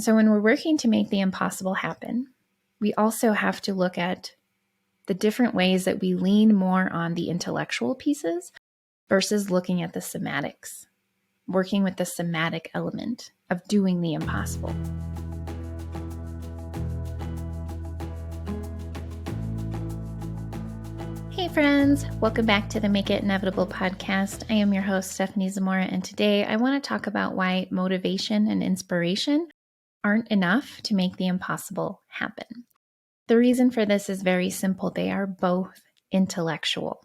So when we're working to make the impossible happen, we also have to look at the different ways that we lean more on the intellectual pieces versus looking at the somatics, working with the somatic element of doing the impossible. Hey friends, welcome back to the Make It Inevitable podcast. I am your host, Stephenie Zamora, and today I want to talk about why motivation and inspiration aren't enough to make the impossible happen. The reason for this is very simple. They are both intellectual.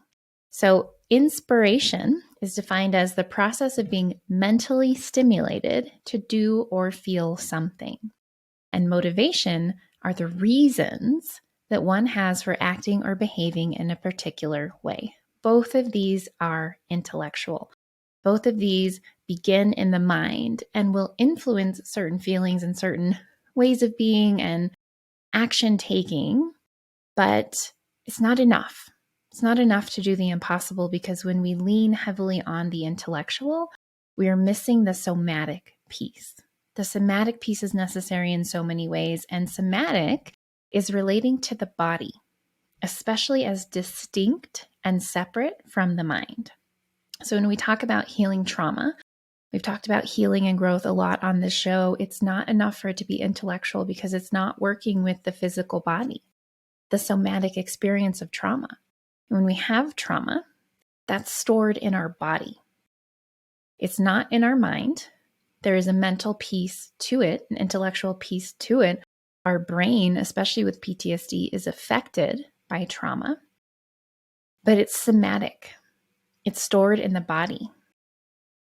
So inspiration is defined as the process of being mentally stimulated to do or feel something. And motivation are the reasons that one has for acting or behaving in a particular way. Both of these are intellectual. Both of these begin in the mind and will influence certain feelings and certain ways of being and action taking, but it's not enough. It's not enough to do the impossible, because when we lean heavily on the intellectual, we are missing the somatic piece. The somatic piece is necessary in so many ways, and somatic is relating to the body, especially as distinct and separate from the mind. So when we talk about healing trauma, we've talked about healing and growth a lot on this show. It's not enough for it to be intellectual because it's not working with the physical body, the somatic experience of trauma. When we have trauma, that's stored in our body. It's not in our mind. There is a mental piece to it, an intellectual piece to it. Our brain, especially with PTSD, is affected by trauma, but it's somatic. It's stored in the body.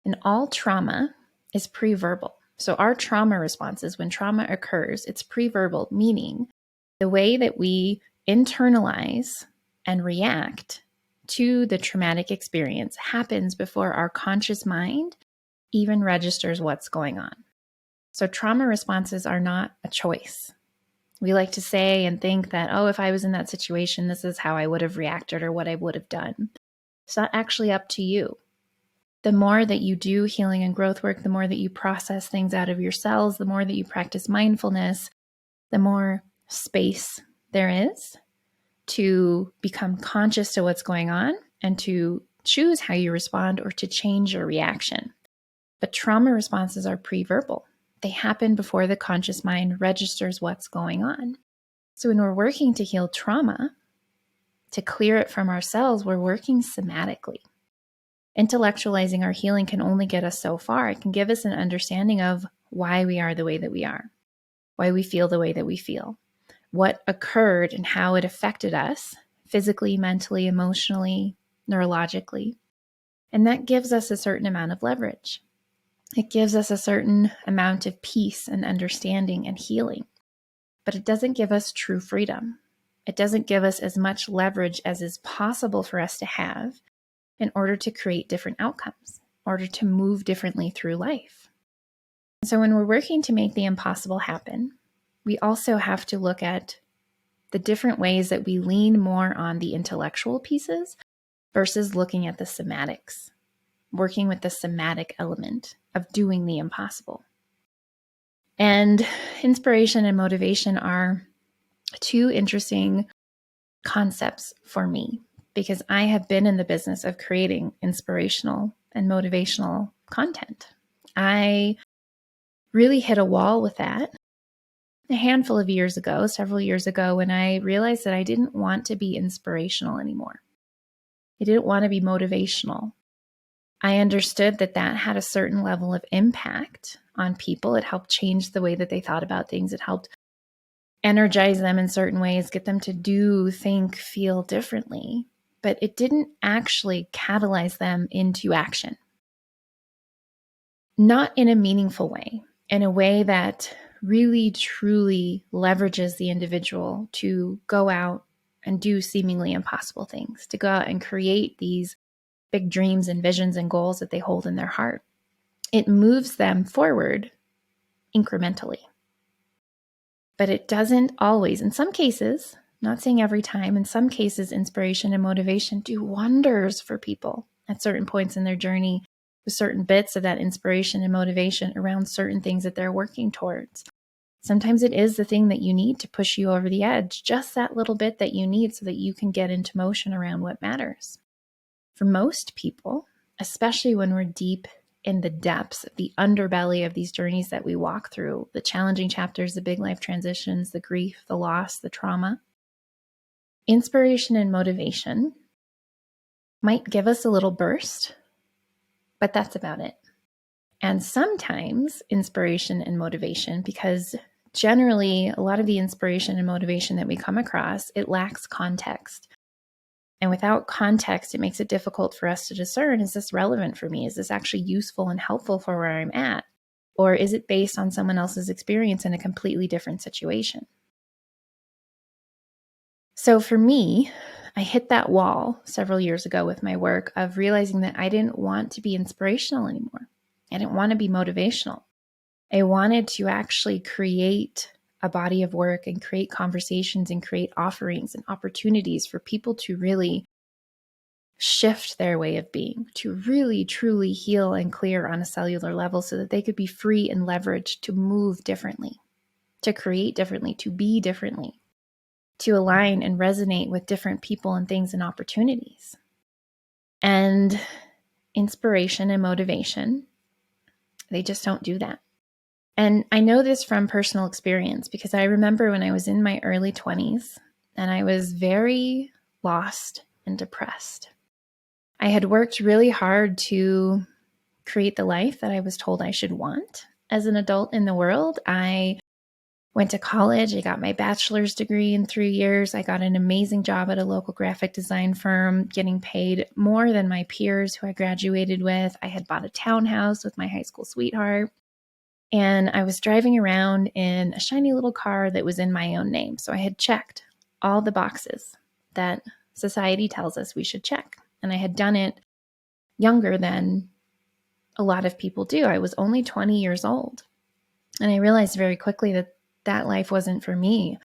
And all trauma is pre-verbal. So our trauma responses, when trauma occurs, it's pre-verbal, meaning the way that we internalize and react to the traumatic experience happens before our conscious mind even registers what's going on. So trauma responses are not a choice. We like to say and think that, oh, if I was in that situation, this is how I would have reacted or what I would have done. It's not actually up to you. The more that you do healing and growth work, the more that you process things out of your cells, the more that you practice mindfulness, the more space there is to become conscious to what's going on and to choose how you respond or to change your reaction. But trauma responses are pre-verbal. They happen before the conscious mind registers what's going on. So when we're working to heal trauma, to clear it from ourselves, we're working somatically. Intellectualizing our healing can only get us so far. It can give us an understanding of why we are the way that we are, why we feel the way that we feel, what occurred and how it affected us physically, mentally, emotionally, neurologically. And that gives us a certain amount of leverage. It gives us a certain amount of peace and understanding and healing, but it doesn't give us true freedom. It doesn't give us as much leverage as is possible for us to have in order to create different outcomes, in order to move differently through life. So when we're working to make the impossible happen, we also have to look at the different ways that we lean more on the intellectual pieces versus looking at the somatics, working with the somatic element of doing the impossible. And inspiration and motivation are two interesting concepts for me, because I have been in the business of creating inspirational and motivational content. I really hit a wall with that a handful of years ago, several years ago, when I realized that I didn't want to be inspirational anymore. I didn't want to be motivational. I understood that that had a certain level of impact on people. It helped change the way that they thought about things. It helped energize them in certain ways, get them to do, think, feel differently. But it didn't actually catalyze them into action. Not in a meaningful way, in a way that really, truly leverages the individual to go out and do seemingly impossible things, to go out and create these big dreams and visions and goals that they hold in their heart. It moves them forward incrementally. But it doesn't always, in some cases, not saying every time, in some cases, inspiration and motivation do wonders for people at certain points in their journey, with certain bits of that inspiration and motivation around certain things that they're working towards. Sometimes it is the thing that you need to push you over the edge, just that little bit that you need so that you can get into motion around what matters. For most people, especially when we're deep in the depths of the underbelly of these journeys that we walk through, the challenging chapters, the big life transitions, the grief, the loss, the trauma, inspiration and motivation might give us a little burst, but that's about it. And sometimes inspiration and motivation, because generally a lot of the inspiration and motivation that we come across, it lacks context. And without context, it makes it difficult for us to discern, is this relevant for me? Is this actually useful and helpful for where I'm at? Or is it based on someone else's experience in a completely different situation? So for me, I hit that wall several years ago with my work of realizing that I didn't want to be inspirational anymore. I didn't want to be motivational. I wanted to actually create a body of work and create conversations and create offerings and opportunities for people to really shift their way of being, to really truly heal and clear on a cellular level so that they could be free and leveraged to move differently, to create differently, to be differently, to align and resonate with different people and things and opportunities. And inspiration and motivation, they just don't do that. And I know this from personal experience because I remember when I was in my early 20s and I was very lost and depressed. I had worked really hard to create the life that I was told I should want as an adult in the world. I went to college. I got my bachelor's degree in 3 years. I got an amazing job at a local graphic design firm, getting paid more than my peers who I graduated with. I had bought a townhouse with my high school sweetheart. And I was driving around in a shiny little car that was in my own name. So I had checked all the boxes that society tells us we should check. And I had done it younger than a lot of people do. I was only 20 years old. And I realized very quickly that that life wasn't for me.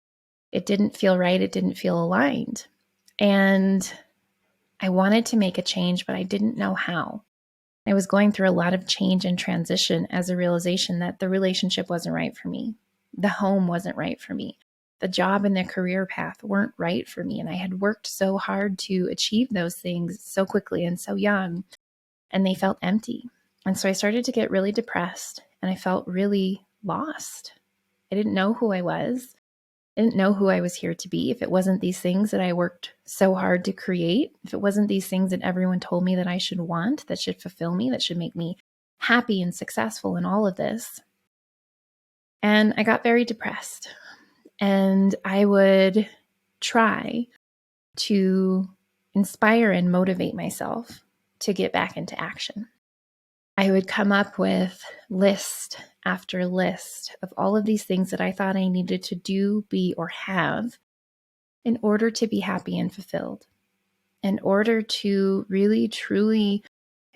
It didn't feel right. It didn't feel aligned. And I wanted to make a change, but I didn't know how. I was going through a lot of change and transition as a realization that the relationship wasn't right for me. The home wasn't right for me. The job and the career path weren't right for me. And I had worked so hard to achieve those things so quickly and so young, and they felt empty. And so I started to get really depressed and I felt really lost. I didn't know who I was. I didn't know who I was here to be. If it wasn't these things that I worked so hard to create, if it wasn't these things that everyone told me that I should want, that should fulfill me, that should make me happy and successful in all of this. And I got very depressed. And I would try to inspire and motivate myself to get back into action. I would come up with list after list of all of these things that I thought I needed to do, be, or have in order to be happy and fulfilled, in order to really, truly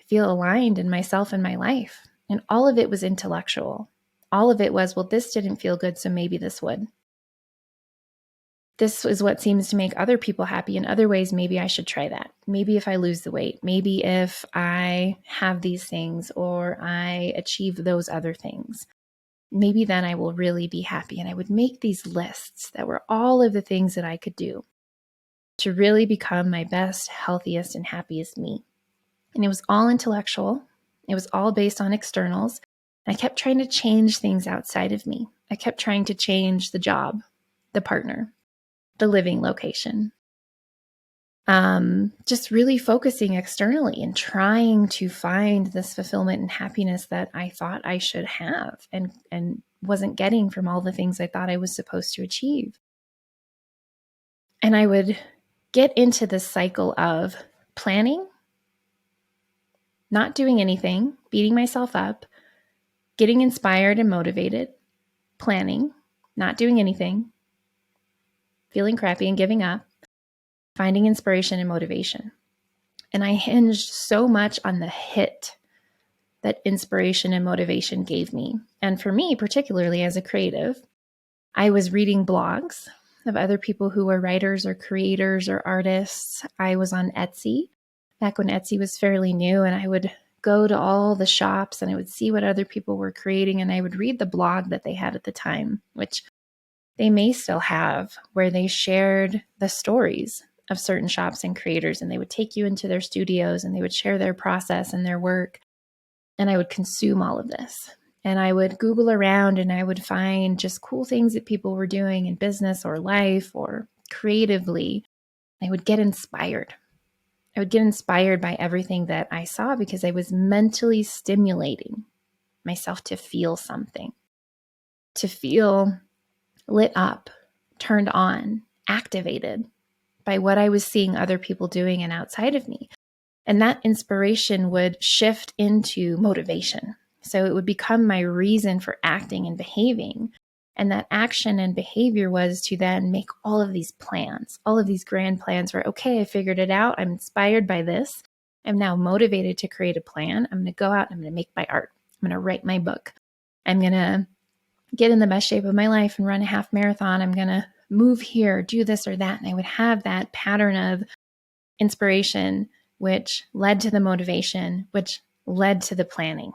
feel aligned in myself and my life. And all of it was intellectual. All of it was, well, this didn't feel good, so maybe this would. This is what seems to make other people happy. In other ways, maybe I should try that. Maybe if I lose the weight, maybe if I have these things or I achieve those other things, maybe then I will really be happy. And I would make these lists that were all of the things that I could do to really become my best, healthiest, and happiest me. And it was all intellectual. It was all based on externals. And I kept trying to change things outside of me. I kept trying to change the job, the partner, the living location. Just really focusing externally and trying to find this fulfillment and happiness that I thought I should have and wasn't getting from all the things I thought I was supposed to achieve. And I would get into this cycle of planning, not doing anything, beating myself up, getting inspired and motivated, planning, not doing anything, feeling crappy and giving up, finding inspiration and motivation. And I hinged so much on the hit that inspiration and motivation gave me. And for me, particularly as a creative, I was reading blogs of other people who were writers or creators or artists. I was on Etsy back when Etsy was fairly new, and I would go to all the shops and I would see what other people were creating, and I would read the blog that they had at the time, which they may still have, where they shared the stories of certain shops and creators, and they would take you into their studios and they would share their process and their work. And I would consume all of this. And I would Google around and I would find just cool things that people were doing in business or life or creatively. I would get inspired. I would get inspired by everything that I saw because I was mentally stimulating myself to feel something, to feel lit up, turned on, activated by what I was seeing other people doing and outside of me. And that inspiration would shift into motivation. So it would become my reason for acting and behaving. And that action and behavior was to then make all of these plans, all of these grand plans where, okay, I figured it out. I'm inspired by this. I'm now motivated to create a plan. I'm going to go out and I'm going to make my art. I'm going to write my book. I'm going to get in the best shape of my life and run a half marathon. I'm going to move here, do this or that. And I would have that pattern of inspiration, which led to the motivation, which led to the planning.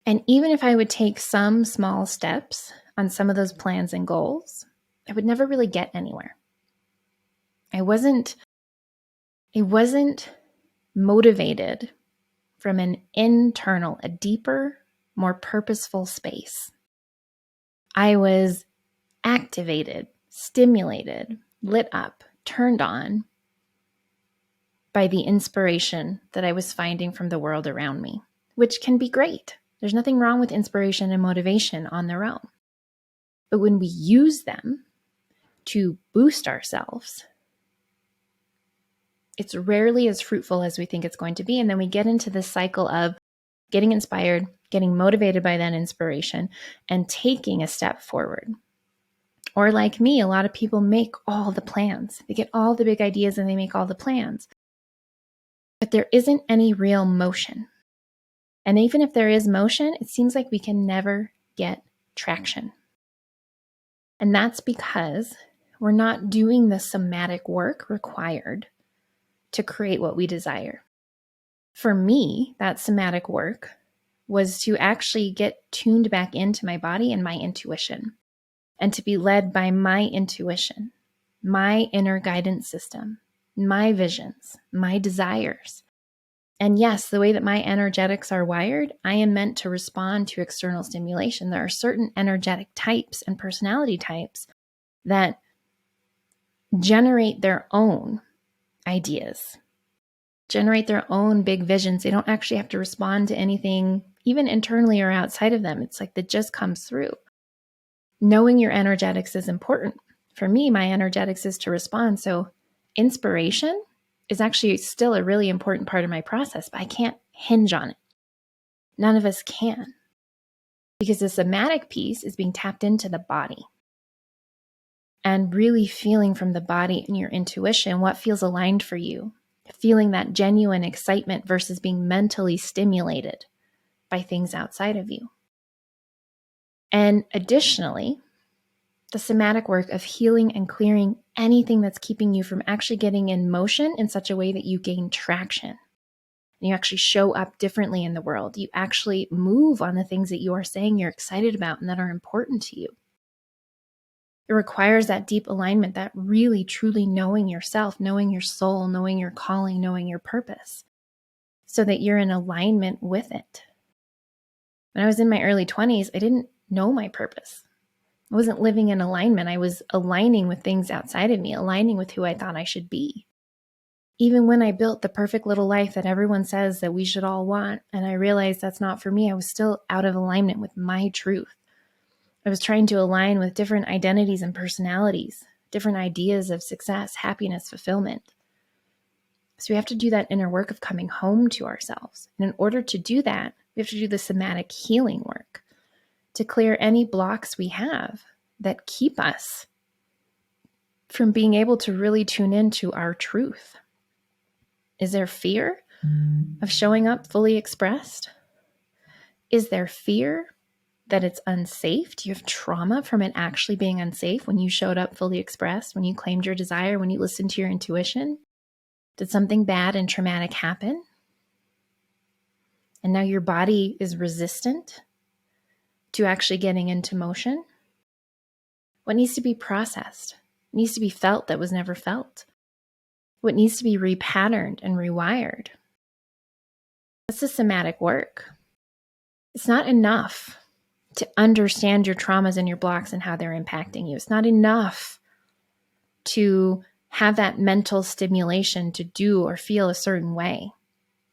And even if I would take some small steps on some of those plans and goals, I would never really get anywhere. I wasn't motivated from an internal, a deeper, more purposeful space. I was activated, stimulated, lit up, turned on by the inspiration that I was finding from the world around me, which can be great. There's nothing wrong with inspiration and motivation on their own. But when we use them to boost ourselves, it's rarely as fruitful as we think it's going to be. And then we get into this cycle of getting inspired, getting motivated by that inspiration, and taking a step forward. Or like me, a lot of people make all the plans. They get all the big ideas and they make all the plans. But there isn't any real motion. And even if there is motion, it seems like we can never get traction. And that's because we're not doing the somatic work required to create what we desire. For me, that somatic work was to actually get tuned back into my body and my intuition, and to be led by my intuition, my inner guidance system, my visions, my desires. And yes, the way that my energetics are wired, I am meant to respond to external stimulation. There are certain energetic types and personality types that generate their own ideas, generate their own big visions. They don't actually have to respond to anything, even internally or outside of them. It's like that just comes through. Knowing your energetics is important. For me, my energetics is to respond. So inspiration is actually still a really important part of my process, but I can't hinge on it. None of us can, because the somatic piece is being tapped into the body and really feeling from the body and your intuition what feels aligned for you, feeling that genuine excitement versus being mentally stimulated by things outside of you. And additionally, the somatic work of healing and clearing anything that's keeping you from actually getting in motion in such a way that you gain traction. And you actually show up differently in the world. You actually move on the things that you are saying you're excited about and that are important to you. It requires that deep alignment, that really truly knowing yourself, knowing your soul, knowing your calling, knowing your purpose, so that you're in alignment with it. When I was in my early 20s, I didn't know my purpose. I wasn't living in alignment. I was aligning with things outside of me, aligning with who I thought I should be. Even when I built the perfect little life that everyone says that we should all want, and I realized that's not for me, I was still out of alignment with my truth. I was trying to align with different identities and personalities, different ideas of success, happiness, fulfillment. So we have to do that inner work of coming home to ourselves. And in order to do that, we have to do the somatic healing work to clear any blocks we have that keep us from being able to really tune into our truth. Is there fear of showing up fully expressed? Is there fear that it's unsafe? Do you have trauma from it actually being unsafe when you showed up fully expressed, when you claimed your desire, when you listened to your intuition? Did something bad and traumatic happen? and now your body is resistant to actually getting into motion? What needs to be processed? What needs to be felt that was never felt? What needs to be repatterned and rewired? That's the somatic work. It's not enough to understand your traumas and your blocks and how they're impacting you. It's not enough to have that mental stimulation to do or feel a certain way,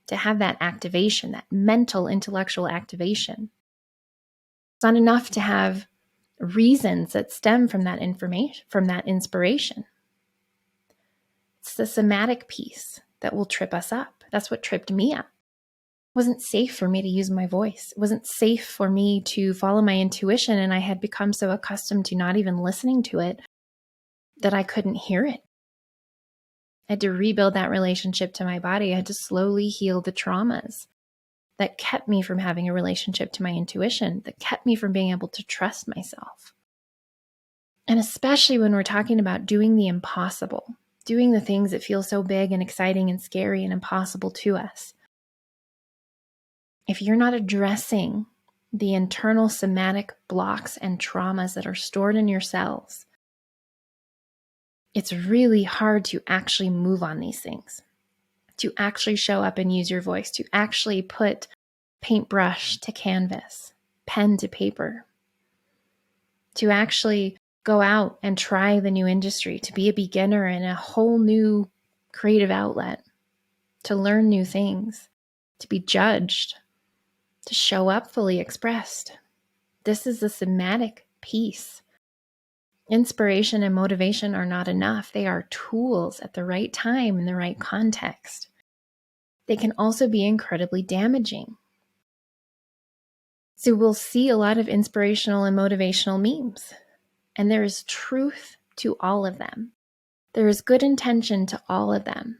to have that activation, that mental intellectual activation. It's not enough to have reasons that stem from that information, from that inspiration. It's the somatic piece that will trip us up. That's what tripped me up. It wasn't safe for me to use my voice. It wasn't safe for me to follow my intuition, and I had become so accustomed to not even listening to it that I couldn't hear it. I had to rebuild that relationship to my body. I had to slowly heal the traumas that kept me from having a relationship to my intuition, that kept me from being able to trust myself. And especially when we're talking about doing the impossible, doing the things that feel so big and exciting and scary and impossible to us. If you're not addressing the internal somatic blocks and traumas that are stored in your cells, it's really hard to actually move on these things, to actually show up and use your voice, to actually put paintbrush to canvas, pen to paper, to actually go out and try the new industry, to be a beginner in a whole new creative outlet, to learn new things, to be judged, to show up fully expressed. This is the somatic piece. Inspiration and motivation are not enough. They are tools at the right time in the right context. They can also be incredibly damaging. So we'll see a lot of inspirational and motivational memes, and there is truth to all of them. There is good intention to all of them,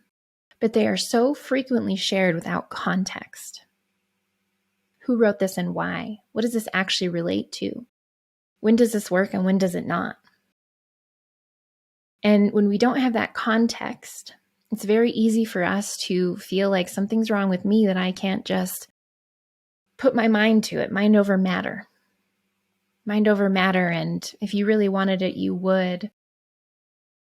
but they are so frequently shared without context. Who wrote this and why? What does this actually relate to? When does this work and when does it not? And when we don't have that context, it's very easy for us to feel like something's wrong with me that I can't just put my mind to it. Mind over matter. Mind over matter. And if you really wanted it, you would.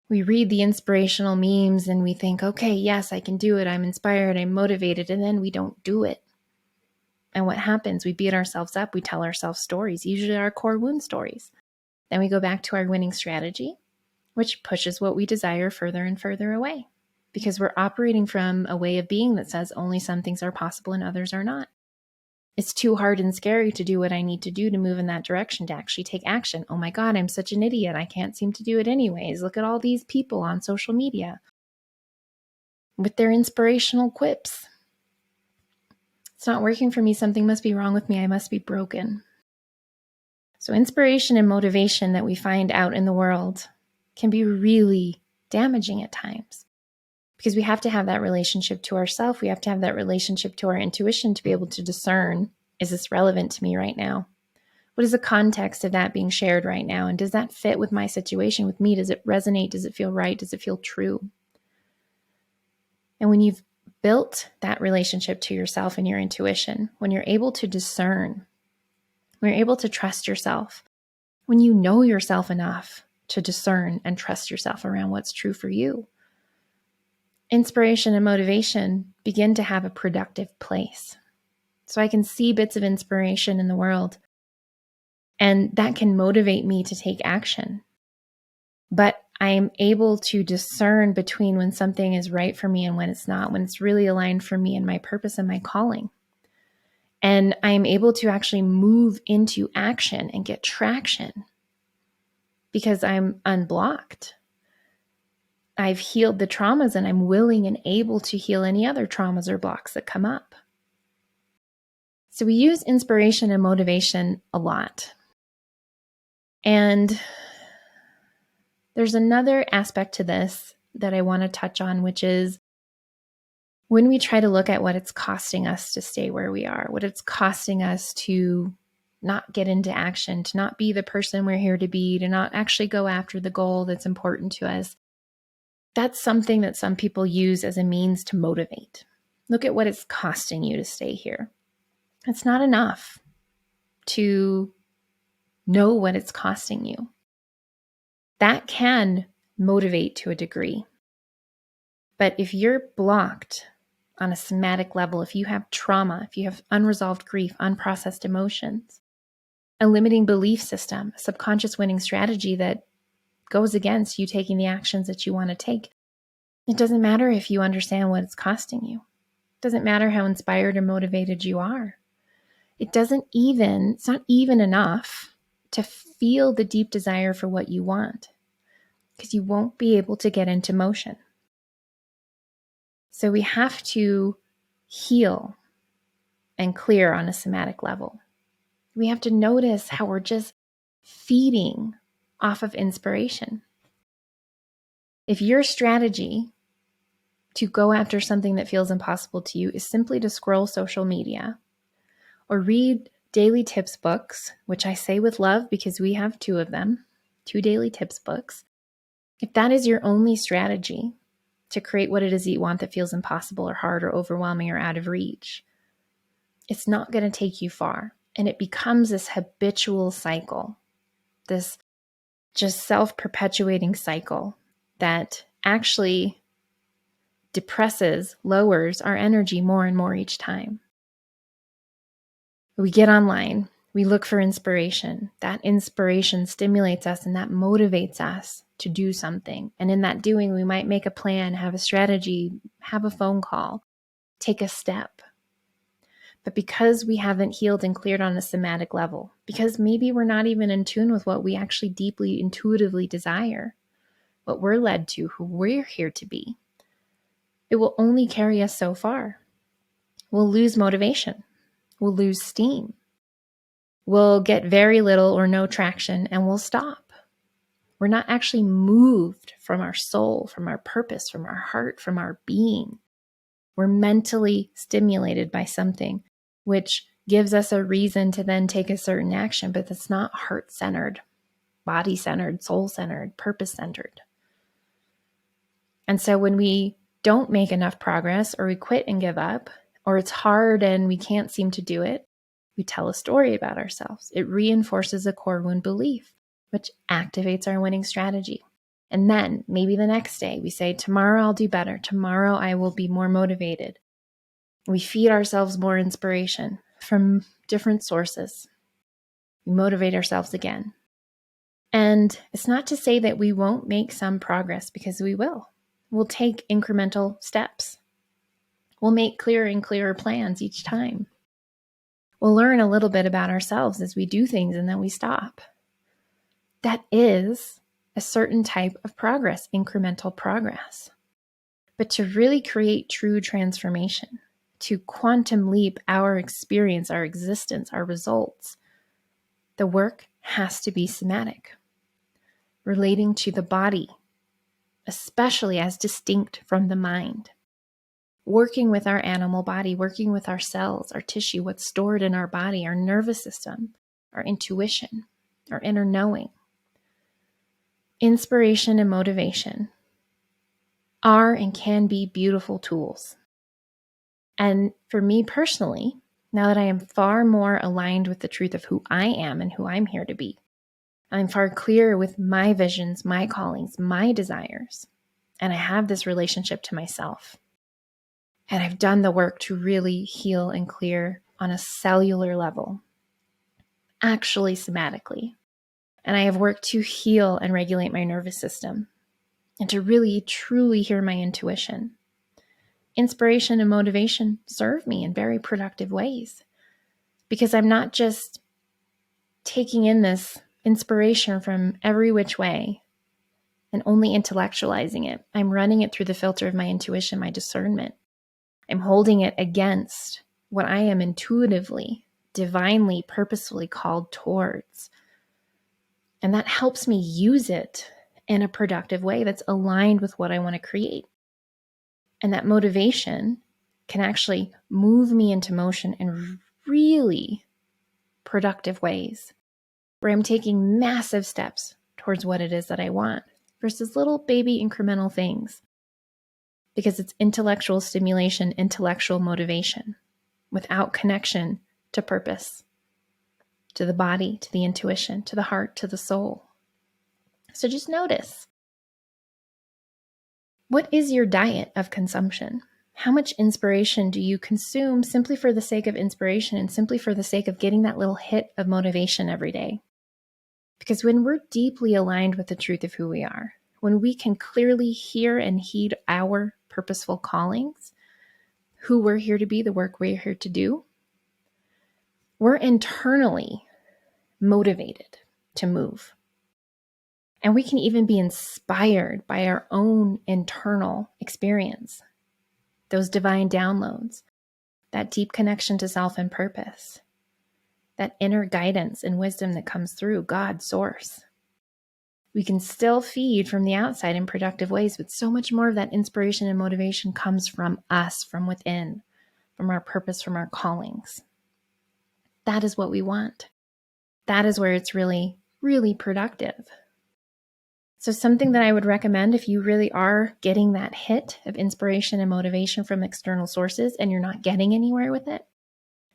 We read the inspirational memes and we think, okay, yes, I can do it. I'm inspired. I'm motivated. And then we don't do it. And what happens? We beat ourselves up. We tell ourselves stories, usually our core wound stories. Then we go back to our winning strategy, which pushes what we desire further and further away because we're operating from a way of being that says only some things are possible and others are not. It's too hard and scary to do what I need to do to move in that direction, to actually take action. Oh my God, I'm such an idiot. I can't seem to do it anyways. Look at all these people on social media with their inspirational quips. It's not working for me. Something must be wrong with me. I must be broken. So inspiration and motivation that we find out in the world can be really damaging at times because we have to have that relationship to ourselves. We have to have that relationship to our intuition to be able to discern, is this relevant to me right now? What is the context of that being shared right now? And does that fit with my situation, with me? Does it resonate? Does it feel right? Does it feel true? And when you've built that relationship to yourself and your intuition, when you're able to discern, when you're able to trust yourself, when you know yourself enough to discern and trust yourself around what's true for you, inspiration and motivation begin to have a productive place. So I can see bits of inspiration in the world, and that can motivate me to take action. But I am able to discern between when something is right for me and when it's not, when it's really aligned for me and my purpose and my calling. And I am able to actually move into action and get traction because I'm unblocked. I've healed the traumas and I'm willing and able to heal any other traumas or blocks that come up. So we use inspiration and motivation a lot. And there's another aspect to this that I want to touch on, which is when we try to look at what it's costing us to stay where we are, what it's costing us to not get into action, to not be the person we're here to be, to not actually go after the goal that's important to us. That's something that some people use as a means to motivate. Look at what it's costing you to stay here. It's not enough to know what it's costing you. That can motivate to a degree. But if you're blocked on a somatic level, if you have trauma, if you have unresolved grief, unprocessed emotions, a limiting belief system, a subconscious winning strategy that goes against you taking the actions that you want to take, it doesn't matter if you understand what it's costing you. It doesn't matter how inspired or motivated you are. It's not even enough to feel the deep desire for what you want, because you won't be able to get into motion. So we have to heal and clear on a somatic level. We have to notice how we're just feeding off of inspiration. If your strategy to go after something that feels impossible to you is simply to scroll social media or read daily tips books, which I say with love because we have 2 of them, 2 daily tips books. If that is your only strategy to create what it is you want that feels impossible or hard or overwhelming or out of reach, it's not going to take you far. And it becomes this habitual cycle, this just self-perpetuating cycle that actually depresses, lowers our energy more and more each time. We get online, we look for inspiration. That inspiration stimulates us and that motivates us to do something. And in that doing, we might make a plan, have a strategy, have a phone call, take a step. But because we haven't healed and cleared on a somatic level, because maybe we're not even in tune with what we actually deeply, intuitively desire, what we're led to, who we're here to be, it will only carry us so far. We'll lose motivation. We'll lose steam. We'll get very little or no traction and we'll stop. We're not actually moved from our soul, from our purpose, from our heart, from our being. We're mentally stimulated by something, which gives us a reason to then take a certain action, but that's not heart-centered, body-centered, soul-centered, purpose-centered. And so when we don't make enough progress, or we quit and give up, or it's hard and we can't seem to do it, we tell a story about ourselves. It reinforces a core wound belief, which activates our winning strategy. And then maybe the next day we say, tomorrow I'll do better. Tomorrow I will be more motivated. We feed ourselves more inspiration from different sources. We motivate ourselves again. And it's not to say that we won't make some progress, because we will. We'll take incremental steps. We'll make clearer and clearer plans each time. We'll learn a little bit about ourselves as we do things and then we stop. That is a certain type of progress, incremental progress. But to really create true transformation, to quantum leap our experience, our existence, our results, the work has to be somatic, relating to the body, especially as distinct from the mind. Working with our animal body, working with our cells, our tissue, what's stored in our body, our nervous system, our intuition, our inner knowing. Inspiration and motivation are and can be beautiful tools. And for me personally, now that I am far more aligned with the truth of who I am and who I'm here to be, I'm far clearer with my visions, my callings, my desires, and I have this relationship to myself. And I've done the work to really heal and clear on a cellular level, actually somatically. And I have worked to heal and regulate my nervous system and to really, truly hear my intuition. Inspiration and motivation serve me in very productive ways, because I'm not just taking in this inspiration from every which way and only intellectualizing it. I'm running it through the filter of my intuition, my discernment. I'm holding it against what I am intuitively, divinely, purposefully called towards. And that helps me use it in a productive way that's aligned with what I want to create. And that motivation can actually move me into motion in really productive ways, where I'm taking massive steps towards what it is that I want versus little baby incremental things. Because it's intellectual stimulation, intellectual motivation without connection to purpose, to the body, to the intuition, to the heart, to the soul. So just notice, what is your diet of consumption? How much inspiration do you consume simply for the sake of inspiration and simply for the sake of getting that little hit of motivation every day? Because when we're deeply aligned with the truth of who we are, when we can clearly hear and heed our purposeful callings, who we're here to be, the work we're here to do, we're internally motivated to move. And we can even be inspired by our own internal experience, those divine downloads, that deep connection to self and purpose, that inner guidance and wisdom that comes through God's source. We can still feed from the outside in productive ways, but so much more of that inspiration and motivation comes from us, from within, from our purpose, from our callings. That is what we want. That is where it's really, really productive. So something that I would recommend if you really are getting that hit of inspiration and motivation from external sources and you're not getting anywhere with it,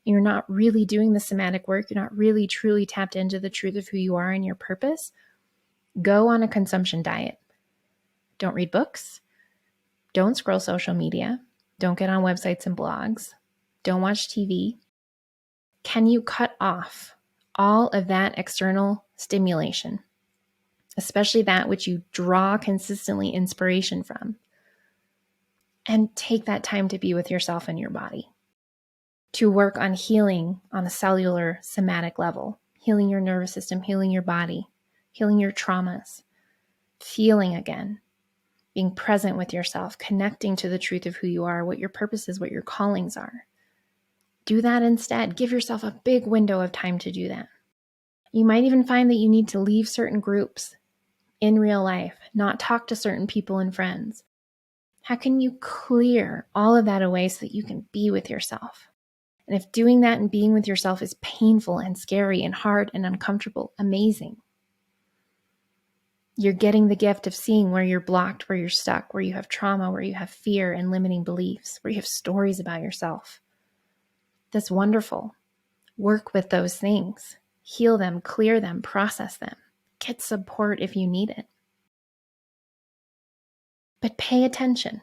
you're not really doing the somatic work, you're not really truly tapped into the truth of who you are and your purpose, go on a consumption diet. Don't read books. Don't scroll social media. Don't get on websites and blogs. Don't watch TV. Can you cut off all of that external stimulation, especially that which you draw consistently inspiration from, and take that time to be with yourself and your body, to work on healing on a cellular somatic level, healing your nervous system, healing your body, healing your traumas, feeling again, being present with yourself, connecting to the truth of who you are, what your purpose is, what your callings are. Do that instead. Give yourself a big window of time to do that. You might even find that you need to leave certain groups in real life, not talk to certain people and friends. How can you clear all of that away so that you can be with yourself? And if doing that and being with yourself is painful and scary and hard and uncomfortable, amazing. You're getting the gift of seeing where you're blocked, where you're stuck, where you have trauma, where you have fear and limiting beliefs, where you have stories about yourself. That's wonderful. Work with those things. Heal them, clear them, process them. Get support if you need it. But pay attention.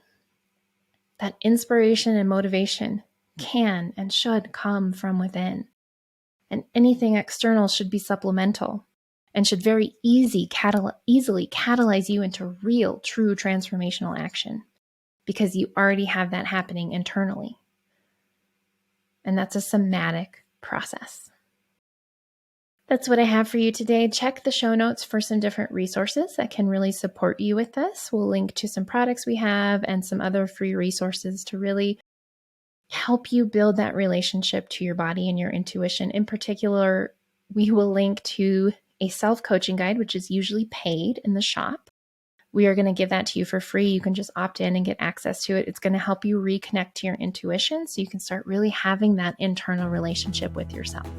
That inspiration and motivation can and should come from within. And anything external should be supplemental and should very easily catalyze you into real, true transformational action because you already have that happening internally. And that's a somatic process. That's what I have for you today. Check the show notes for some different resources that can really support you with this. We'll link to some products we have and some other free resources to really help you build that relationship to your body and your intuition. In particular, we will link to a self-coaching guide, which is usually paid in the shop. We are going to give that to you for free. You can just opt in and get access to it. It's going to help you reconnect to your intuition so you can start really having that internal relationship with yourself.